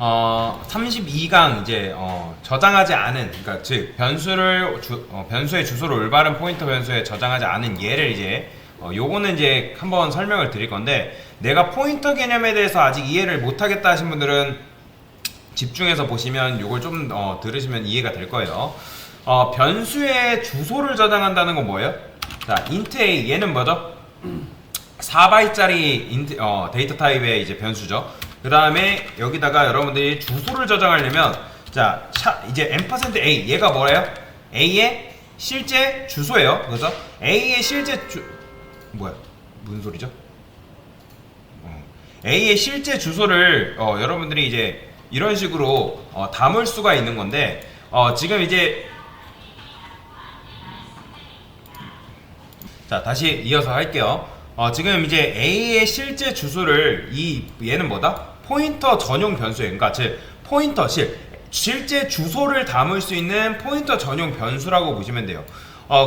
32강 이제 저장하지 않은, 그러니까 즉 변수의 주소를 올바른 포인터 변수에 저장하지 않은 예를 이제 요거는 이제 한번 설명을 드릴 건데, 내가 포인터 개념에 대해서 아직 이해를 못하겠다 하신 분들은 집중해서 보시면 요걸 좀 들으시면 이해가 될 거예요. 변수의 주소를 저장한다는 건 뭐예요? 자, int a, 얘는 뭐죠? 4바이트짜리 데이터 타입의 이제 변수죠. 그 다음에 여기다가 여러분들이 주소를 저장하려면, 자, 이제 %a, 얘가 뭐예요? a의 실제 주소예요. 그래서 a의 실제 뭐야? 무슨 소리죠? a의 실제 주소를 여러분들이 이제 이런 식으로 담을 수가 있는 건데, 지금 이제 자, 다시 이어서 할게요. 지금 이제 a의 실제 주소를 얘는 뭐다? 포인터 전용 변수예요. 그러니까 즉 포인터 실제 주소를 담을 수 있는 포인터 전용 변수라고 보시면 돼요.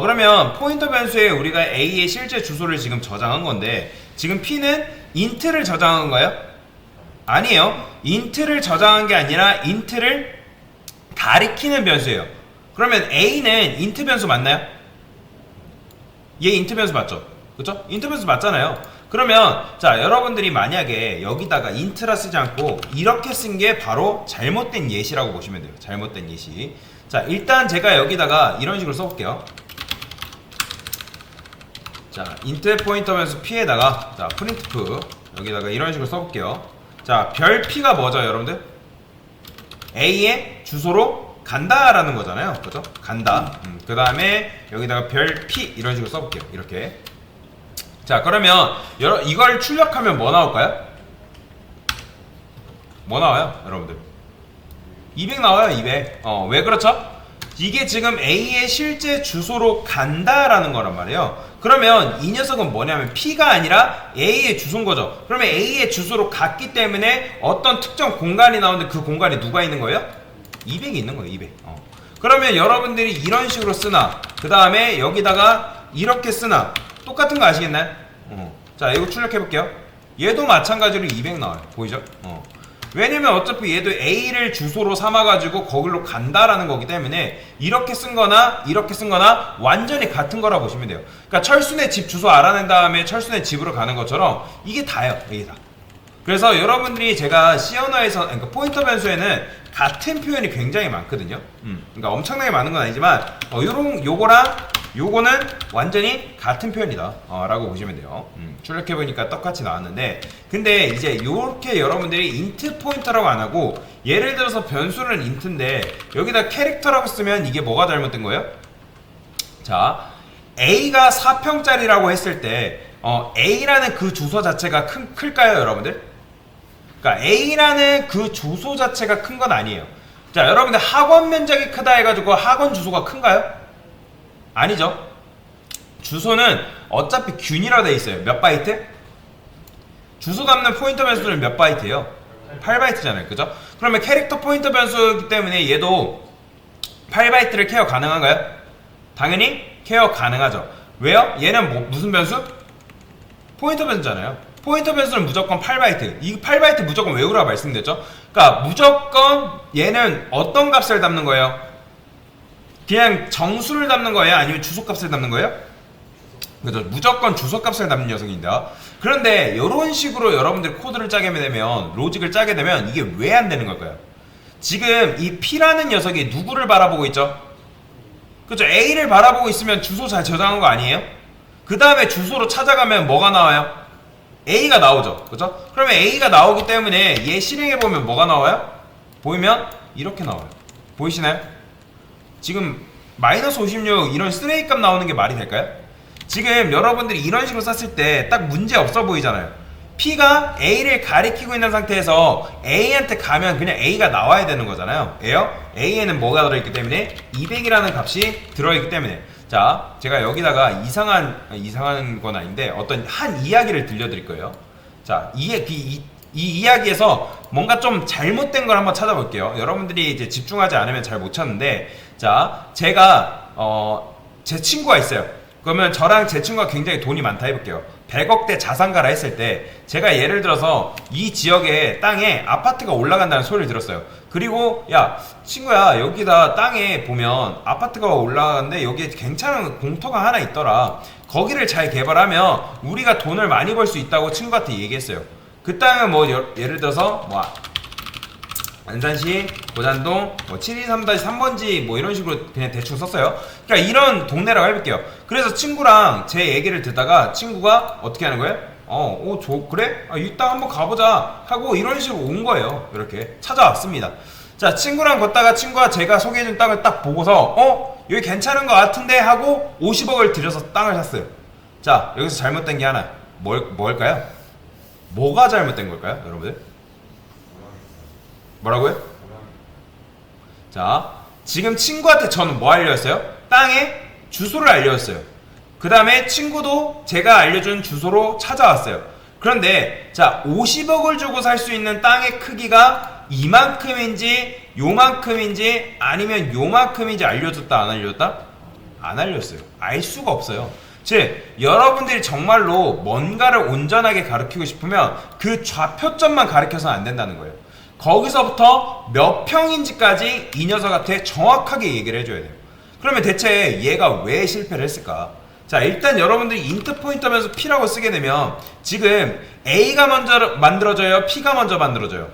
그러면 포인터 변수에 우리가 a의 실제 주소를 지금 저장한 건데, 지금 p는 int를 저장한 거예요? 아니에요. int를 저장한 게 아니라 int를 가리키는 변수예요. 그러면 a는 int 변수 맞나요? 얘 int 변수 맞죠? 그쵸? int 변수 맞잖아요. 그러면 자, 여러분들이 만약에 여기다가 int라 쓰지 않고 이렇게 쓴 게 바로 잘못된 예시라고 보시면 돼요. 잘못된 예시. 자, 일단 제가 여기다가 이런 식으로 써볼게요. 자, int 포인터 변수 p에다가 자, printf 여기다가 이런 식으로 써볼게요. 자, 별 p가 뭐죠, 여러분들? a의 주소로 간다라는 거잖아요. 그죠? 간다. 그 다음에 여기다가 별 p 이런 식으로 써볼게요. 이렇게. 자, 그러면 이걸 출력하면 뭐 나올까요? 뭐 나와요, 여러분들? 200 나와요, 200. 왜 그렇죠? 이게 지금 a의 실제 주소로 간다라는 거란 말이에요. 그러면 이 녀석은 뭐냐면 p가 아니라 a의 주소인 거죠. 그러면 a의 주소로 갔기 때문에 어떤 특정 공간이 나오는데, 그 공간에 누가 있는 거예요? 200이 있는 거예요, 200. 그러면 여러분들이 이런 식으로 쓰나, 그 다음에 여기다가 이렇게 쓰나, 똑같은 거 아시겠나요? 자, 이거 출력해 볼게요. 얘도 마찬가지로 200 나와요. 보이죠? 왜냐면 어차피 얘도 a를 주소로 삼아가지고 거길로 간다라는 거기 때문에 이렇게 쓴 거나 이렇게 쓴 거나 완전히 같은 거라 보시면 돼요. 그러니까 철순의 집 주소 알아낸 다음에 철순의 집으로 가는 것처럼 이게 다예요. 이게 다. 그래서 여러분들이 제가 C 언어에서, 그러니까 포인터 변수에는 같은 표현이 굉장히 많거든요. 그러니까 엄청나게 많은 건 아니지만 요거는 완전히 같은 표현이다 라고 보시면 돼요. 출력해보니까 똑같이 나왔는데, 근데 이제 요렇게 여러분들이 int 포인터라고 안 하고, 예를 들어서 변수는 int인데 여기다 캐릭터라고 쓰면 이게 뭐가 잘못된 거예요? 자, a가 4평짜리라고 했을 때 a라는 그 주소 자체가 클까요, 여러분들? 그러니까 a라는 그 주소 자체가 큰 건 아니에요. 자, 여러분들 학원 면적이 크다 해가지고 학원 주소가 큰가요? 아니죠. 주소는 어차피 균이라고 되어 있어요. 몇 바이트? 주소 담는 포인터 변수는 몇 바이트예요? 8바이트잖아요. 그죠? 그러면 캐릭터 포인터 변수이기 때문에 얘도 8바이트를 케어 가능한가요? 당연히 케어 가능하죠. 왜요? 얘는 무슨 변수? 포인터 변수잖아요. 포인터 변수는 무조건 8바이트. 이 8바이트 무조건 외우라고 말씀드렸죠? 그러니까 무조건 얘는 어떤 값을 담는 거예요? 그냥 정수를 담는 거예요? 아니면 주소값을 담는 거예요? 그죠? 무조건 주소값을 담는 녀석입니다. 그런데 이런 식으로 여러분들 코드를 짜게 되면, 로직을 짜게 되면 이게 왜 안 되는 걸까요? 지금 이 P라는 녀석이 누구를 바라보고 있죠? 그죠? A를 바라보고 있으면 주소 잘 저장한 거 아니에요? 그 다음에 주소로 찾아가면 뭐가 나와요? A가 나오죠. 그죠? 그러면 A가 나오기 때문에 얘 실행해보면 뭐가 나와요? 보이면 이렇게 나와요. 보이시나요? 지금 마이너스 56 이런 쓰레기 값 나오는 게 말이 될까요? 지금 여러분들이 이런 식으로 썼을 때 딱 문제 없어 보이잖아요. P가 A를 가리키고 있는 상태에서 A한테 가면 그냥 A가 나와야 되는 거잖아요. A에는 뭐가 들어있기 때문에 200이라는 값이 들어있기 때문에. 자, 제가 여기다가 이상한 건 아닌데 어떤 한 이야기를 들려드릴 거예요. 자, 이 이야기에서 뭔가 좀 잘못된 걸 한번 찾아볼게요. 여러분들이 이제 집중하지 않으면 잘 못 찾는데, 자, 제가 제 친구가 있어요. 그러면 저랑 제 친구가 굉장히 돈이 많다 해볼게요. 100억대 자산가라 했을 때 제가 예를 들어서 이 지역에 땅에 아파트가 올라간다는 소리를 들었어요. 그리고 야 친구야 여기다 땅에 보면 아파트가 올라가는데 여기에 괜찮은 공터가 하나 있더라. 거기를 잘 개발하면 우리가 돈을 많이 벌 수 있다고 친구한테 얘기했어요. 그 땅은 뭐 예를 들어서 뭐 안산시 고잔동 뭐 723-3번지 뭐 이런 식으로 그냥 대충 썼어요. 그러니까 이런 동네라고 해볼게요. 그래서 친구랑 제 얘기를 듣다가 친구가 어떻게 하는 거예요? 그래? 이 땅 한번 가보자 하고 이런 식으로 온 거예요. 이렇게 찾아왔습니다. 자, 친구랑 걷다가 친구가 제가 소개해준 땅을 딱 보고서 여기 괜찮은 것 같은데 하고 50억을 들여서 땅을 샀어요. 자, 여기서 잘못된 게 하나 뭘까요? 뭐가 잘못된 걸까요, 여러분들? 뭐라고요? 자, 지금 친구한테 저는 뭐 알려줬어요? 땅의 주소를 알려줬어요. 그 다음에 친구도 제가 알려준 주소로 찾아왔어요. 그런데 자, 50억을 주고 살 수 있는 땅의 크기가 이만큼인지 요만큼인지 아니면 요만큼인지 알려줬다 안 알려줬다? 안 알려줬어요. 알 수가 없어요. 즉 여러분들이 정말로 뭔가를 온전하게 가르치고 싶으면 그 좌표점만 가르쳐서는 안 된다는 거예요. 거기서부터 몇 평인지까지 이 녀석한테 정확하게 얘기를 해줘야 돼요. 그러면 대체 얘가 왜 실패를 했을까? 자, 일단 여러분들이 인트 포인트 하면서 P라고 쓰게 되면 지금 A가 먼저 만들어져요? P가 먼저 만들어져요?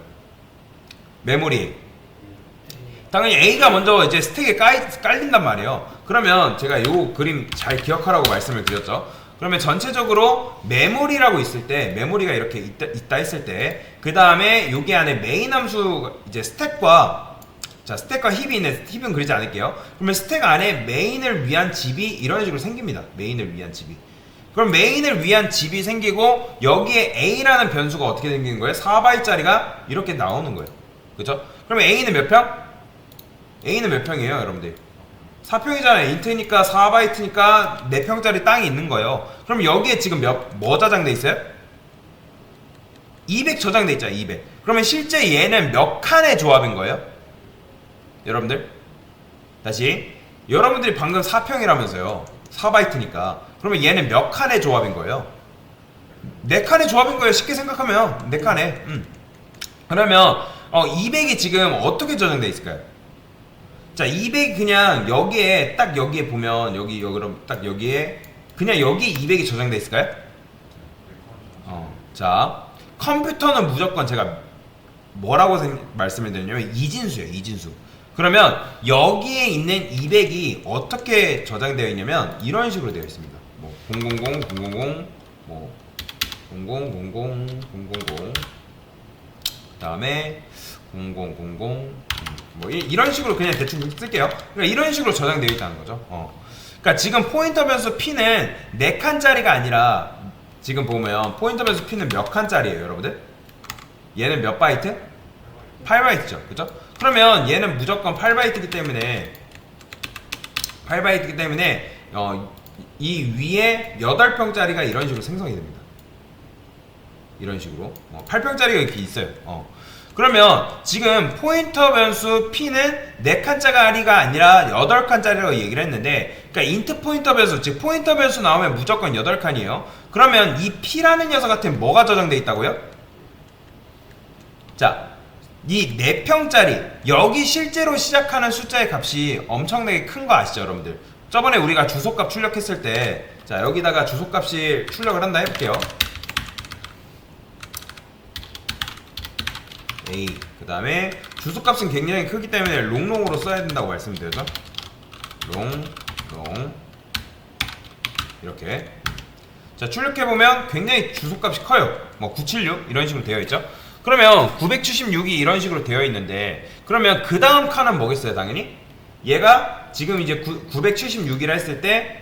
메모리. 당연히 A가 먼저 이제 스택에 깔린단 말이에요. 그러면 제가 요 그림 잘 기억하라고 말씀을 드렸죠. 그러면 전체적으로 메모리라고 있을 때, 메모리가 이렇게 있다 했을 때, 그 다음에 여기 안에 메인 함수 이제 스택과 힙이 있네. 힙은 그리지 않을게요. 그러면 스택 안에 메인을 위한 집이 이런 식으로 생깁니다. 메인을 위한 집이. 그럼 메인을 위한 집이 생기고 여기에 A라는 변수가 어떻게 생기는 거예요? 4바이트짜리가 이렇게 나오는 거예요. 그죠? 그러면 A는 몇 평? A는 몇 평이에요, 여러분들? 4평이잖아요. 인트니까 4바이트니까 4평짜리 땅이 있는 거예요. 그럼 여기에 지금 뭐 저장돼 있어요? 200 저장돼 있잖아요. 200. 그러면 실제 얘는 몇 칸의 조합인 거예요? 여러분들? 다시. 여러분들이 방금 4평이라면서요. 4바이트니까. 그러면 얘는 몇 칸의 조합인 거예요? 4칸의 조합인 거예요. 쉽게 생각하면 4칸에. 그러면 200이 지금 어떻게 저장돼 있을까요? 자, 200 그냥 여기에 딱 여기에 보면 여기 그럼 딱 여기에 그냥 여기 200이 저장돼 있을까요? 자, 컴퓨터는 무조건 제가 뭐라고 말씀을 드렸냐면 이진수예요. 이진수. 그러면 여기에 있는 200이 어떻게 저장되어 있냐면 이런 식으로 되어 있습니다. 뭐 000, 000, 뭐 00, 00, 그다음에 0000 뭐 이런 식으로 그냥 대충 쓸게요. 그러니까 이런 식으로 저장되어 있다는 거죠. 그러니까 지금 포인터 변수 P는 4칸짜리가 아니라 지금 보면 포인터 변수 P는 몇 칸짜리예요, 여러분들? 얘는 몇 바이트? 8바이트죠. 그죠? 그러면 얘는 무조건 8바이트이기 때문에 이 위에 8평짜리가 이런 식으로 생성이 됩니다. 이런 식으로 8평짜리가 이렇게 있어요. 그러면 지금 포인터 변수 P는 4칸짜리가 아니라 8칸짜리라고 얘기를 했는데, 그러니까 인트 포인터 변수, 즉 포인터 변수 나오면 무조건 8칸이에요. 그러면 이 P라는 녀석한테 뭐가 저장돼 있다고요? 자, 이 4평짜리 여기 실제로 시작하는 숫자의 값이 엄청나게 큰 거 아시죠, 여러분들? 저번에 우리가 주소값 출력했을 때, 자, 여기다가 주소값이 출력을 한다 해볼게요. A. 그 다음에 주소값은 굉장히 크기 때문에 롱롱으로 써야 된다고 말씀드렸죠. 롱 이렇게. 자, 출력해보면 굉장히 주소값이 커요. 뭐 976 이런 식으로 되어 있죠. 그러면 976이 이런 식으로 되어 있는데, 그러면 그 다음 칸은 뭐겠어요? 당연히 얘가 지금 이제 976이라 했을 때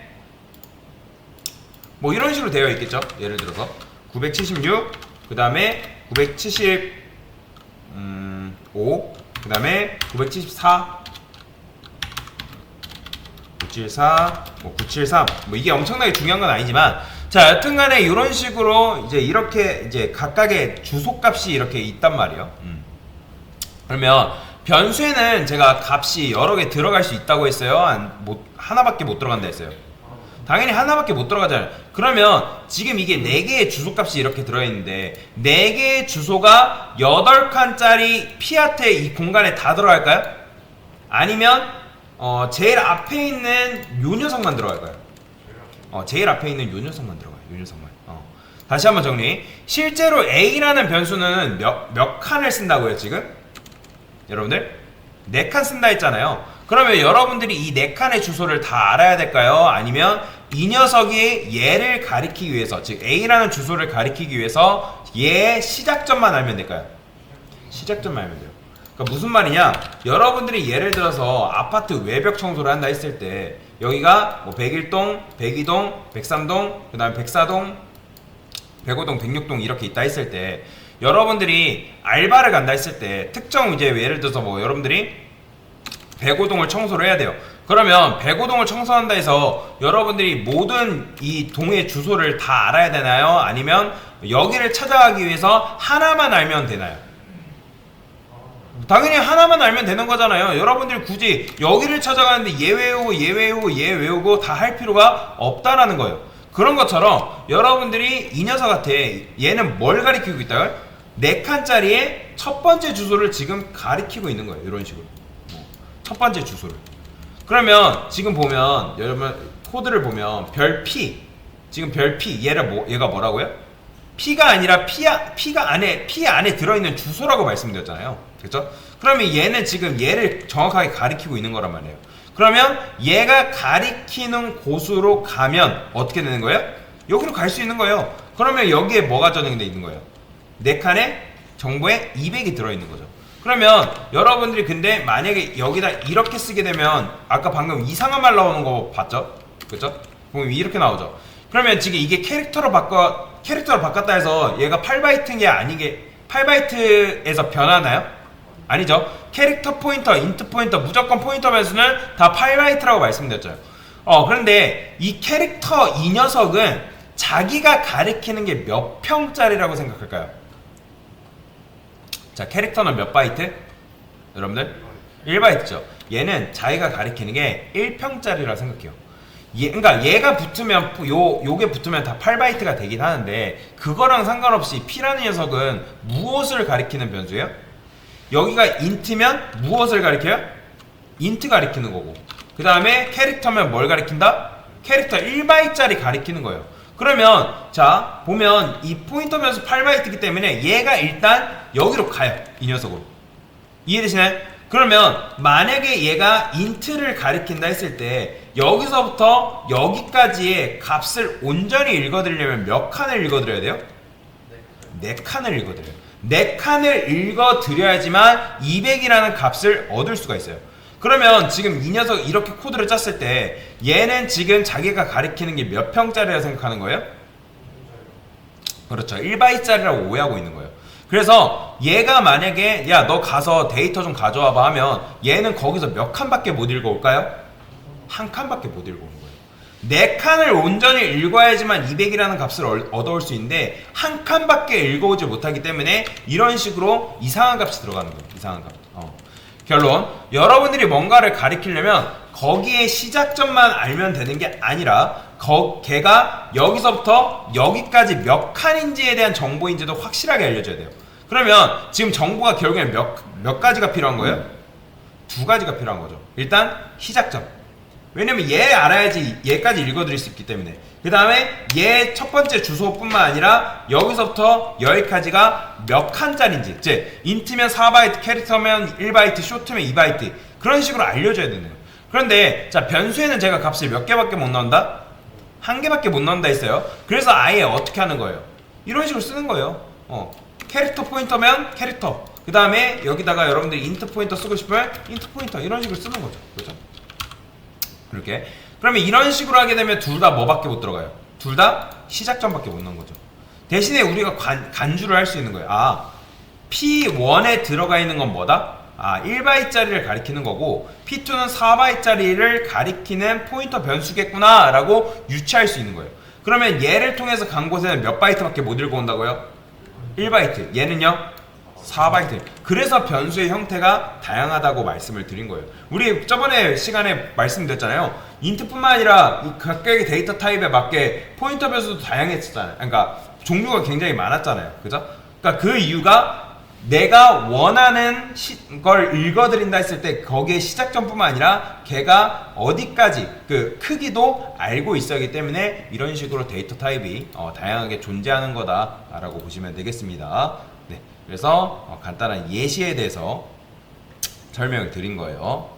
뭐 이런 식으로 되어 있겠죠. 예를 들어서 976, 그 다음에 975, 그 다음에 974, 974, 뭐 973, 뭐 이게 엄청나게 중요한 건 아니지만, 자, 여튼간에 이런 식으로 이제 이렇게 이제 각각의 주소값이 이렇게 있단 말이에요. 그러면 변수에는 제가 값이 여러 개 들어갈 수 있다고 했어요? 하나밖에 못 들어간다 했어요? 당연히 하나밖에 못 들어가잖아요. 그러면 지금 이게 4개의 주소값이 이렇게 들어있는데 4개의 주소가 8칸짜리 피아트 이 공간에 다 들어갈까요? 아니면 제일 앞에 있는 요 녀석만 들어갈까요? 제일 앞에 있는 요 녀석만 들어가요. 요 녀석만. 다시 한번 정리. 실제로 A라는 변수는 몇 칸을 쓴다고요, 지금? 여러분들? 4칸 쓴다 했잖아요. 그러면 여러분들이 이 4칸의 주소를 다 알아야 될까요? 아니면 이 녀석이 얘를 가리키기 위해서, 즉 A라는 주소를 가리키기 위해서 얘의 시작점만 알면 될까요? 시작점만 알면 돼요. 그러니까 무슨 말이냐? 여러분들이 예를 들어서 아파트 외벽 청소를 한다 했을 때 여기가 뭐 101동, 102동, 103동, 그 다음에 104동, 105동, 106동 이렇게 있다 했을 때 여러분들이 알바를 간다 했을 때 특정 이제 예를 들어서 뭐 여러분들이 105동을 청소를 해야 돼요. 그러면 105동을 청소한다 해서 여러분들이 모든 이 동의 주소를 다 알아야 되나요? 아니면 여기를 찾아가기 위해서 하나만 알면 되나요? 당연히 하나만 알면 되는 거잖아요. 여러분들이 굳이 여기를 찾아가는데 얘 외우고 얘 외우고 얘 외우고 다 할 필요가 없다라는 거예요. 그런 것처럼 여러분들이 이 녀석한테 얘는 뭘 가리키고 있다고요? 4칸짜리의 첫 번째 주소를 지금 가리키고 있는 거예요. 이런 식으로 첫 번째 주소를. 그러면 지금 보면 여러분 코드를 보면 별 P, 지금 별 P 얘가 뭐라고요? P가 아니라 P 안에 들어있는 주소라고 말씀드렸잖아요. 그렇죠? 그러면 얘는 지금 얘를 정확하게 가리키고 있는 거란 말이에요. 그러면 얘가 가리키는 곳으로 가면 어떻게 되는 거예요? 여기로 갈 수 있는 거예요. 그러면 여기에 뭐가 저장되어 있는 거예요? 4칸의 정보에 200이 들어있는 거죠. 그러면 여러분들이 근데 만약에 여기다 이렇게 쓰게 되면 아까 방금 이상한 말 나오는 거 봤죠? 그렇죠? 보면 이렇게 나오죠. 그러면 지금 이게 캐릭터로 바꿨다 해서 얘가 8바이트인 게 아니게 8바이트에서 변하나요? 아니죠. 캐릭터 포인터, 인트 포인터, 무조건 포인터 변수는 다 8바이트라고 말씀드렸죠. 그런데 이 캐릭터 이 녀석은 자기가 가리키는 게 몇 평짜리라고 생각할까요? 자, 캐릭터는 몇 바이트? 여러분들? 1바이트죠. 얘는 자기가 가리키는 게 1평짜리라고 생각해요. 그러니까 얘가 붙으면 요게 붙으면 다 8바이트가 되긴 하는데 그거랑 상관없이 P라는 녀석은 무엇을 가리키는 변수예요? 여기가 인트면 무엇을 가리켜요? 인트 가리키는 거고 그 다음에 캐릭터면 뭘 가리킨다? 캐릭터 1바이트짜리 가리키는 거예요. 그러면 자 보면 이 포인터 변수 8바이트이기 때문에 얘가 일단 여기로 가요. 이 녀석으로. 이해되시나요? 그러면 만약에 얘가 인트를 가리킨다 했을 때 여기서부터 여기까지의 값을 온전히 읽어드리려면 몇 칸을 읽어드려야 돼요? 4칸을 읽어드려요. 4칸을 읽어드려야지만 200이라는 값을 얻을 수가 있어요. 그러면 지금 이 녀석 이렇게 코드를 짰을 때 얘는 지금 자기가 가리키는 게 몇 평짜리라고 생각하는 거예요? 그렇죠. 1바이트짜리라고 오해하고 있는 거예요. 그래서 얘가 만약에 야 너 가서 데이터 좀 가져와봐 하면 얘는 거기서 몇 칸밖에 못 읽어올까요? 한 칸밖에 못 읽어오는 거예요. 4칸을 온전히 읽어야지만 200이라는 값을 얻어올 수 있는데 한 칸밖에 읽어오지 못하기 때문에 이런 식으로 이상한 값이 들어가는 거예요. 이상한 값. 결론, 여러분들이 뭔가를 가리키려면 거기에 시작점만 알면 되는 게 아니라 걔가 여기서부터 여기까지 몇 칸인지에 대한 정보인지도 확실하게 알려줘야 돼요. 그러면 지금 정보가 결국엔 몇 가지가 필요한 거예요? 2가지가 필요한 거죠. 일단 시작점. 왜냐면 얘 알아야지 얘까지 읽어드릴 수 있기 때문에. 그 다음에 얘 첫 번째 주소뿐만 아니라 여기서부터 여기까지가 몇 칸짜리인지, 즉 인트면 4바이트, 캐릭터면 1바이트, 쇼트면 2바이트 그런 식으로 알려줘야 되네요. 그런데 자 변수에는 제가 값을 몇 개밖에 못 넣는다? 1개밖에 못 넣는다 했어요. 그래서 아예 어떻게 하는 거예요? 이런 식으로 쓰는 거예요. 캐릭터 포인터면 캐릭터, 그 다음에 여기다가 여러분들이 인트 포인터 쓰고 싶으면 인트 포인터 이런 식으로 쓰는 거죠. 그렇죠? 이렇게. 그러면 이런 식으로 하게 되면 둘 다 뭐밖에 못 들어가요? 둘 다 시작점밖에 못 넣은 거죠. 대신에 우리가 간주를 할 수 있는 거예요. P1에 들어가 있는 건 뭐다? 1바이트짜리를 가리키는 거고 P2는 4바이트짜리를 가리키는 포인터 변수겠구나 라고 유추할 수 있는 거예요. 그러면 얘를 통해서 간 곳에는 몇 바이트밖에 못 읽어온다고요? 1바이트. 얘는요? 4바이트. 그래서 변수의 형태가 다양하다고 말씀을 드린 거예요. 우리 저번에 시간에 말씀드렸잖아요. 인트뿐만 아니라 이 각각의 데이터 타입에 맞게 포인터 변수도 다양했었잖아요. 그러니까 종류가 굉장히 많았잖아요. 그죠? 그러니까 그 이유가 내가 원하는 걸 읽어드린다 했을 때 거기에 시작점뿐만 아니라 걔가 어디까지 그 크기도 알고 있어야 하기 때문에 이런 식으로 데이터 타입이 다양하게 존재하는 거다라고 보시면 되겠습니다. 네, 그래서 간단한 예시에 대해서 설명을 드린 거예요.